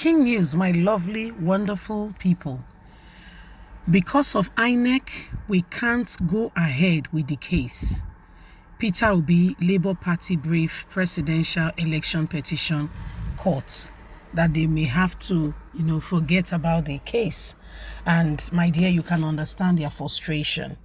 Breaking news, my lovely, wonderful people. Because of INEC, we can't go ahead with the case. Peter Obi, Labour Party brief presidential election petition court that they may have to, forget about the case. And my dear, you can understand their frustration.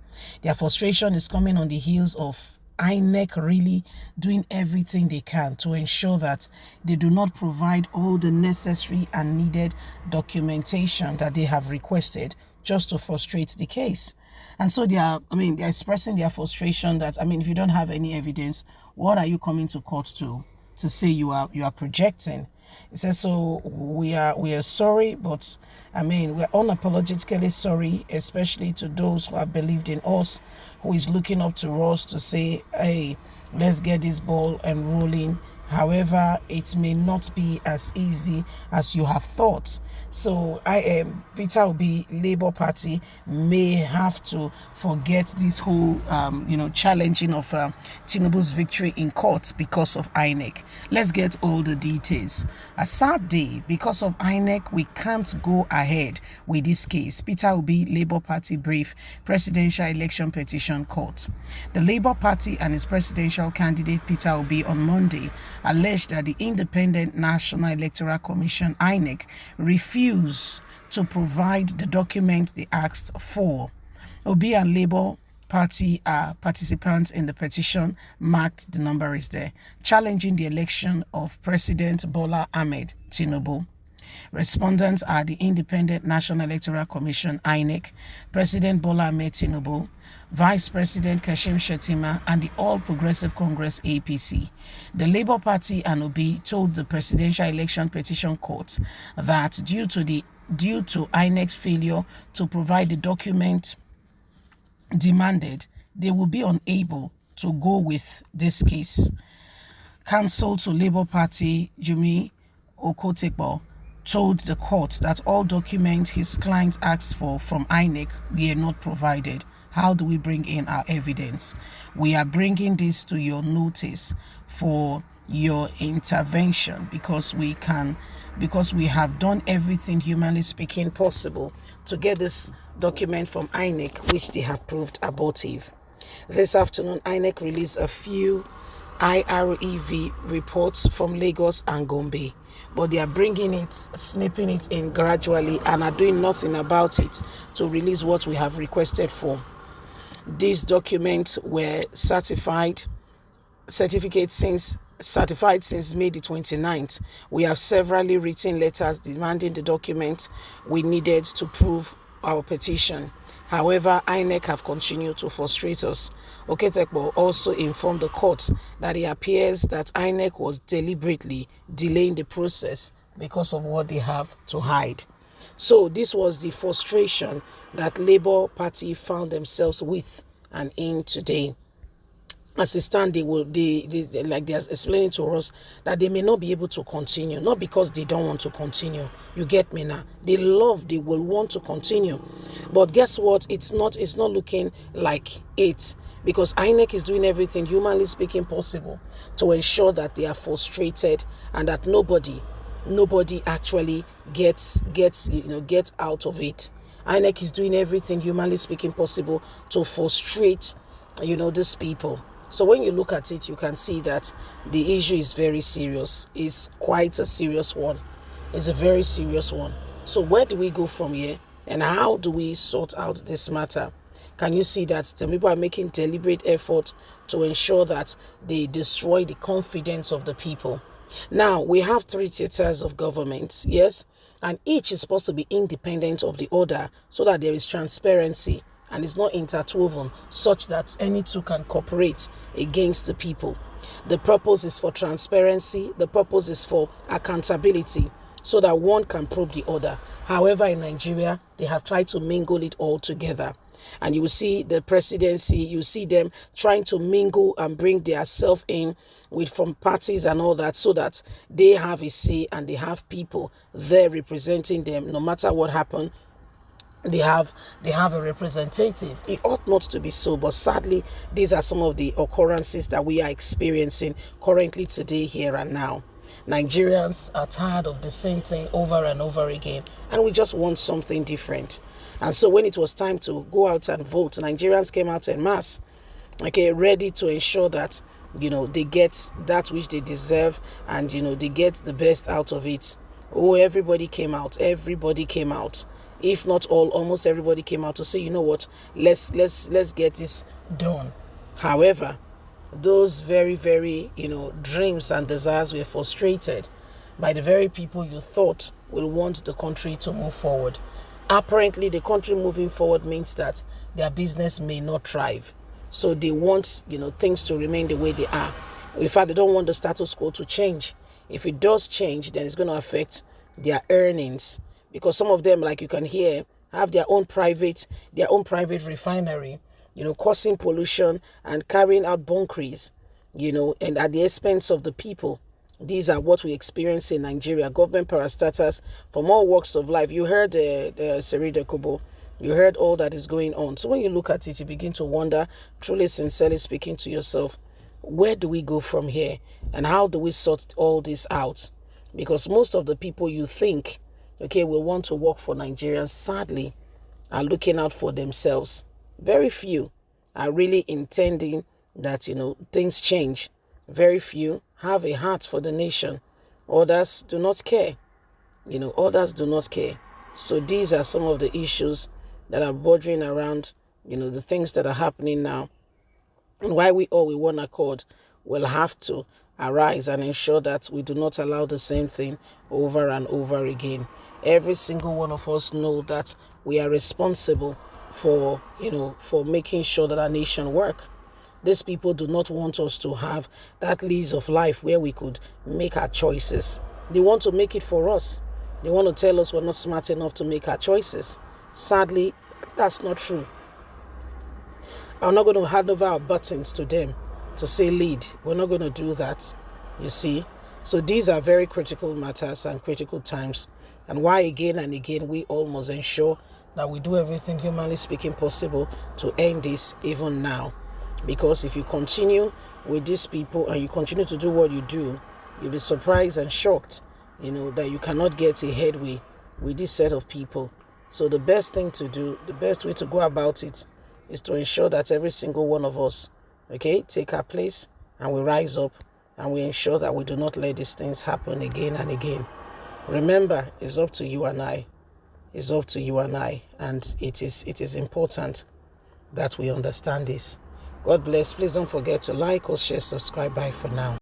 Their frustration is coming on the heels of INEC really doing everything they can to ensure that they do not provide all the necessary and needed documentation that they have requested just to frustrate the case. And so they're expressing their frustration that, if you don't have any evidence, what are you coming to court to say you are projecting? It says, so we are sorry, but we're unapologetically sorry, especially to those who have believed in us, who is looking up to us to say, hey, let's get this ball and rolling. However, it may not be as easy as you have thought. So Peter Obi, Labour Party, may have to forget this whole, challenging of Tinubu's victory in court because of INEC. Let's get all the details. A sad day. Because of INEC, we can't go ahead with this case. Peter Obi, Labour Party brief presidential election petition court. The Labour Party and its presidential candidate Peter Obi on Monday alleged that the Independent National Electoral Commission, INEC, refused to provide the document they asked for. Obi and Labour Party participants in the petition marked, the number is there, challenging the election of President Bola Ahmed Tinubu. Respondents are the Independent National Electoral Commission, INEC, President Bola Ahmed Tinubu, Vice President Kashim Shettima, and the All Progressive Congress, APC. The Labour Party and Obi told the Presidential Election Petition Court that due to INEC's failure to provide the document demanded, they will be unable to go with this case. Counsel to Labour Party, Jumi Okotekbo, told the court that all documents his client asked for from INEC were not provided. How do we bring in our evidence? We are bringing this to your notice for your intervention because we have done everything humanly speaking possible to get this document from INEC, which they have proved abortive. This afternoon, INEC released a few IREV reports from Lagos and Gombe, but they are snipping it in gradually and are doing nothing about it to release what we have requested for. These documents were certified since May the 29th. We have severally written letters demanding the document we needed to prove our petition. However, INEC have continued to frustrate us. Oketekbo also informed the court that it appears that INEC was deliberately delaying the process because of what they have to hide. So this was the frustration that Labour Party found themselves with and in today. As it stands, they are explaining to us that they may not be able to continue, not because they don't want to continue. You get me now? They will want to continue. But guess what? It's not looking like it, because INEC is doing everything humanly speaking possible to ensure that they are frustrated and that nobody actually gets out of it. INEC is doing everything humanly speaking possible to frustrate these people. So when you look at it, you can see that the issue is very serious. It's quite a serious one. It's a very serious one. So where do we go from here, and how do we sort out this matter? Can you see that the people are making deliberate effort to ensure that they destroy the confidence of the people? Now, we have 3 theaters of government, yes, and each is supposed to be independent of the other so that there is transparency and it's not interwoven, such that any two can cooperate against the people. The purpose is for transparency. The purpose is for accountability, so that one can probe the other. However, in Nigeria, they have tried to mingle it all together. And you will see the presidency, you see them trying to mingle and bring their self in from parties and all that, so that they have a say and they have people there representing them. No matter what happened, they have a representative. It ought not to be so, but sadly, these are some of the occurrences that we are experiencing currently today, here and now. Nigerians are tired of the same thing over and over again, and we just want something different. And so when it was time to go out and vote, Nigerians came out en masse, okay, ready to ensure that, they get that which they deserve, and, they get the best out of it. Oh, everybody came out. Everybody came out. If not all, almost everybody came out to say, you know what, let's get this done. However, those very, very, dreams and desires were frustrated by the very people you thought will want the country to move forward. Apparently, the country moving forward means that their business may not thrive. So they want, things to remain the way they are. In fact, they don't want the status quo to change. If it does change, then it's going to affect their earnings, because some of them, like you can hear, have their own private refinery, causing pollution and carrying out bunkeries, and at the expense of the people. These are what we experience in Nigeria. Government parastatals from all walks of life. You heard Serida Kobo. You heard all that is going on. So when you look at it, you begin to wonder, truly, sincerely speaking to yourself, where do we go from here? And how do we sort all this out? Because most of the people you think, will want to work for Nigerians, sadly, are looking out for themselves. Very few are really intending that, things change. Very few have a heart for the nation. Others do not care. Others do not care. So these are some of the issues that are bordering around, the things that are happening now. And why we all with one accord will have to arise and ensure that we do not allow the same thing over and over again. Every single one of us know that we are responsible for making sure that our nation work. These people do not want us to have that lease of life where we could make our choices. They want to make it for us. They want to tell us we're not smart enough to make our choices. Sadly, that's not true. I'm not going to hand over our buttons to them to say lead. We're not going to do that, you see. So these are very critical matters and critical times. And why again and again we all must ensure that we do everything humanly speaking possible to end this even now. Because if you continue with these people and you continue to do what you do, you'll be surprised and shocked, that you cannot get a headway with this set of people. So the best thing to do, the best way to go about it, is to ensure that every single one of us, take our place and we rise up and we ensure that we do not let these things happen again and again. Remember, it's up to you and I. It's up to you and I. And it is important that we understand this. God bless. Please don't forget to like or share, subscribe. Bye for now.